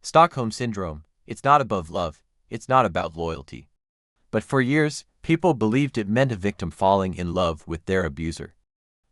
Stockholm Syndrome, it's not about love, it's not about loyalty. But for years, people believed it meant a victim falling in love with their abuser.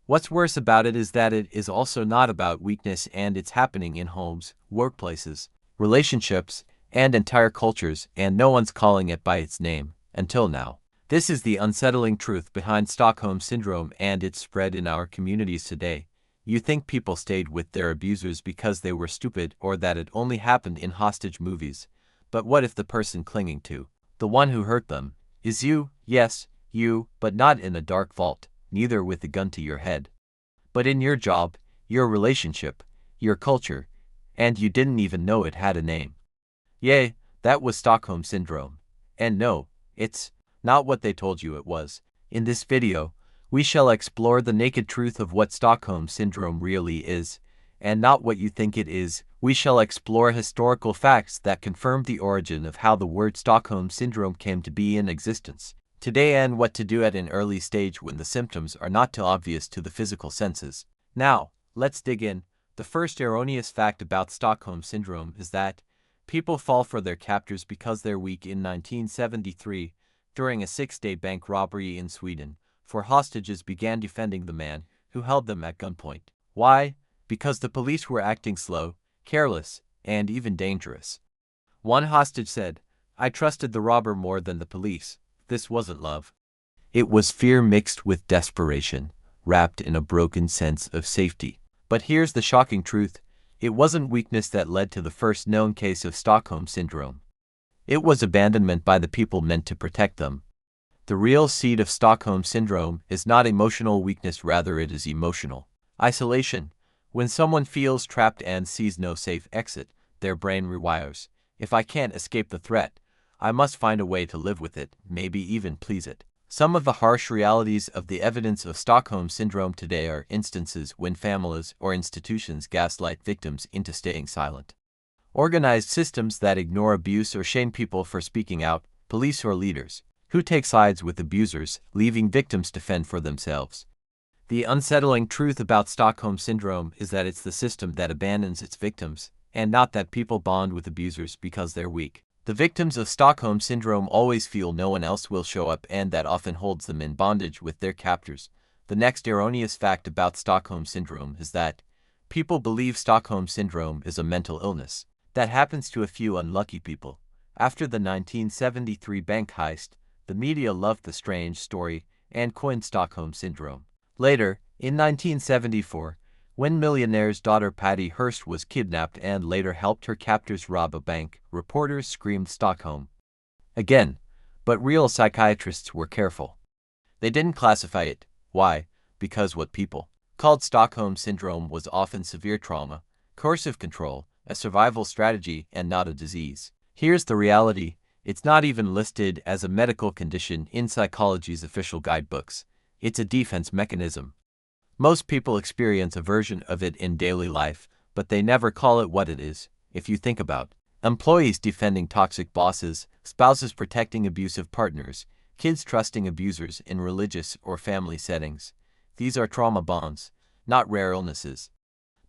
What's worse about it is that it is also not about weakness, and it's happening in homes, workplaces, relationships, and entire cultures, and no one's calling it by its name, until now. This is the unsettling truth behind Stockholm Syndrome and its spread in our communities today. You think people stayed with their abusers because they were stupid or that it only happened in hostage movies. But what if the person clinging to, the one who hurt them, is you? Yes, you, but not in a dark vault, neither with a gun to your head. But in your job, your relationship, your culture, and you didn't even know it had a name. Yay, that was Stockholm Syndrome. And no, it's not what they told you it was. In this video, we shall explore the naked truth of what Stockholm Syndrome really is, and not what you think it is. We shall explore historical facts that confirm the origin of how the word Stockholm Syndrome came to be in existence today, and what to do at an early stage when the symptoms are not too obvious to the physical senses. Now, let's dig in. The first erroneous fact about Stockholm Syndrome is that people fall for their captors because they're weak. In 1973, during a 6-day bank robbery in Sweden, 4 hostages began defending the man who held them at gunpoint. Why? Because the police were acting slow, careless, and even dangerous. One hostage said, "I trusted the robber more than the police." This wasn't love. It was fear mixed with desperation, wrapped in a broken sense of safety. But here's the shocking truth. It wasn't weakness that led to the first known case of Stockholm Syndrome. It was abandonment by the people meant to protect them. The real seed of Stockholm Syndrome is not emotional weakness, rather it is emotional isolation. When someone feels trapped and sees no safe exit, their brain rewires. If I can't escape the threat, I must find a way to live with it, maybe even please it. Some of the harsh realities of the evidence of Stockholm Syndrome today are instances when families or institutions gaslight victims into staying silent. Organized systems that ignore abuse or shame people for speaking out, police or leaders who take sides with abusers, leaving victims to fend for themselves. The unsettling truth about Stockholm Syndrome is that it's the system that abandons its victims, and not that people bond with abusers because they're weak. The victims of Stockholm Syndrome always feel no one else will show up, and that often holds them in bondage with their captors. The next erroneous fact about Stockholm Syndrome is that people believe Stockholm Syndrome is a mental illness that happens to a few unlucky people. After the 1973 bank heist, the media loved the strange story and coined Stockholm Syndrome. Later, in 1974, when millionaire's daughter Patty Hearst was kidnapped and later helped her captors rob a bank, reporters screamed Stockholm again, but real psychiatrists were careful. They didn't classify it. Why? Because what people called Stockholm Syndrome was often severe trauma, coercive control, a survival strategy, and not a disease. Here's the reality. It's not even listed as a medical condition in psychology's official guidebooks. It's a defense mechanism. Most people experience a version of it in daily life, but they never call it what it is. If you think about employees defending toxic bosses, spouses protecting abusive partners, kids trusting abusers in religious or family settings, these are trauma bonds, not rare illnesses.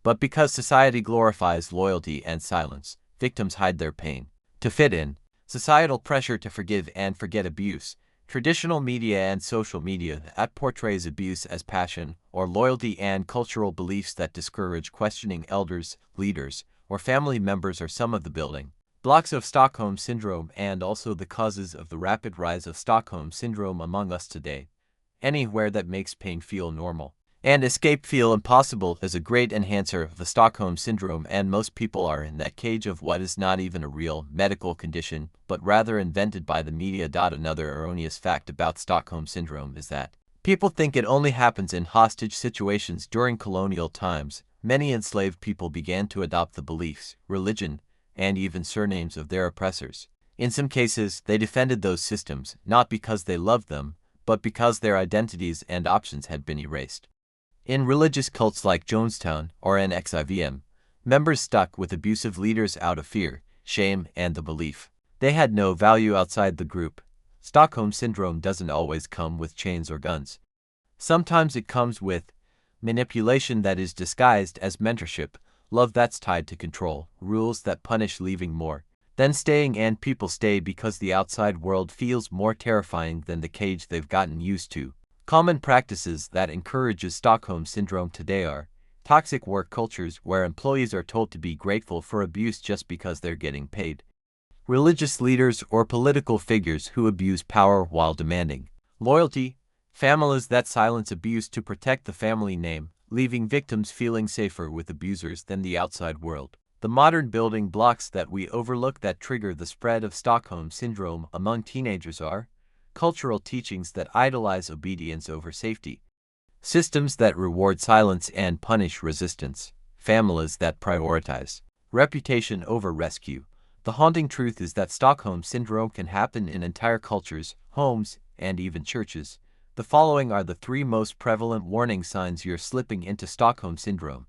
But because society glorifies loyalty and silence, victims hide their pain to fit in. Societal pressure to forgive and forget abuse, traditional media and social media that portrays abuse as passion or loyalty, and cultural beliefs that discourage questioning elders, leaders, or family members are some of the building blocks of Stockholm Syndrome, and also the causes of the rapid rise of Stockholm Syndrome among us today. Anywhere that makes pain feel normal and escape feel impossible is a great enhancer of the Stockholm Syndrome, and most people are in that cage of what is not even a real medical condition, but rather invented by the media. Another erroneous fact about Stockholm Syndrome is that people think it only happens in hostage situations. During colonial times, many enslaved people began to adopt the beliefs, religion, and even surnames of their oppressors. In some cases, they defended those systems, not because they loved them, but because their identities and options had been erased. In religious cults like Jonestown or NXIVM, members stuck with abusive leaders out of fear, shame, and the belief they had no value outside the group. Stockholm Syndrome doesn't always come with chains or guns. Sometimes it comes with manipulation that is disguised as mentorship, love that's tied to control, rules that punish leaving more than staying, and people stay because the outside world feels more terrifying than the cage they've gotten used to. Common practices that encourages Stockholm Syndrome today are toxic work cultures where employees are told to be grateful for abuse just because they're getting paid, religious leaders or political figures who abuse power while demanding loyalty, families that silence abuse to protect the family name, leaving victims feeling safer with abusers than the outside world. The modern building blocks that we overlook that trigger the spread of Stockholm Syndrome among teenagers are cultural teachings that idolize obedience over safety, systems that reward silence and punish resistance, families that prioritize reputation over rescue. The haunting truth is that Stockholm Syndrome can happen in entire cultures, homes, and even churches. The following are the 3 most prevalent warning signs you're slipping into Stockholm Syndrome.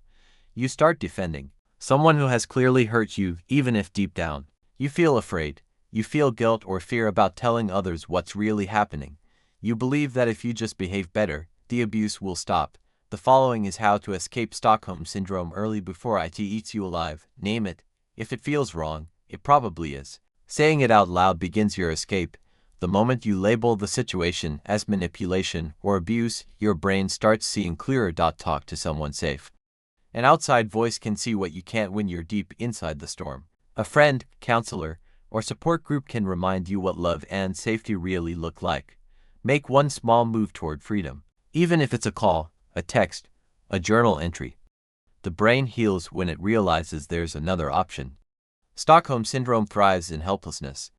You start defending someone who has clearly hurt you, even if deep down you feel afraid. You feel guilt or fear about telling others what's really happening. You believe that if you just behave better, the abuse will stop. The following is how to escape Stockholm Syndrome early before it eats you alive. Name it. If it feels wrong, it probably is. Saying it out loud begins your escape. The moment you label the situation as manipulation or abuse, your brain starts seeing clearer. Talk to someone safe. An outside voice can see what you can't when you're deep inside the storm. A friend, counselor, or support group can remind you what love and safety really look like. Make one small move toward freedom. Even if it's a call, a text, a journal entry. The brain heals when it realizes there's another option. Stockholm Syndrome thrives in helplessness.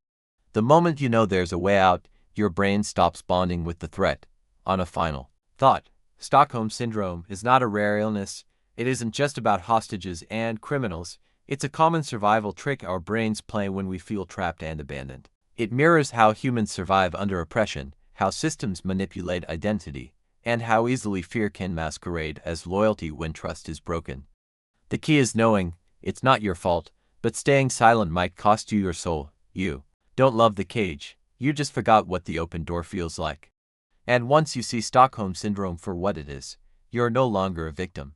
The moment you know there's a way out, your brain stops bonding with the threat. On a final thought, Stockholm Syndrome is not a rare illness. It isn't just about hostages and criminals. It's a common survival trick our brains play when we feel trapped and abandoned. It mirrors how humans survive under oppression, how systems manipulate identity, and how easily fear can masquerade as loyalty when trust is broken. The key is knowing it's not your fault, but staying silent might cost you your soul. You don't love the cage, you just forgot what the open door feels like. And once you see Stockholm Syndrome for what it is, you're no longer a victim.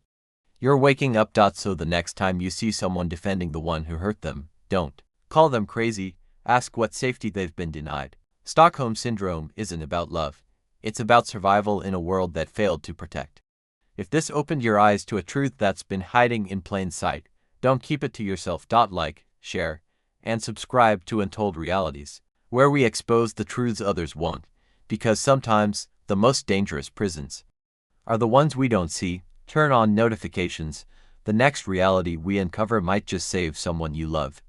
You're waking up. So the next time you see someone defending the one who hurt them, don't call them crazy, ask what safety they've been denied. Stockholm Syndrome isn't about love, it's about survival in a world that failed to protect. If this opened your eyes to a truth that's been hiding in plain sight, don't keep it to yourself. Like, share, and subscribe to Untold Realities, where we expose the truths others won't, because sometimes the most dangerous prisons are the ones we don't see. Turn on notifications. The next reality we uncover might just save someone you love.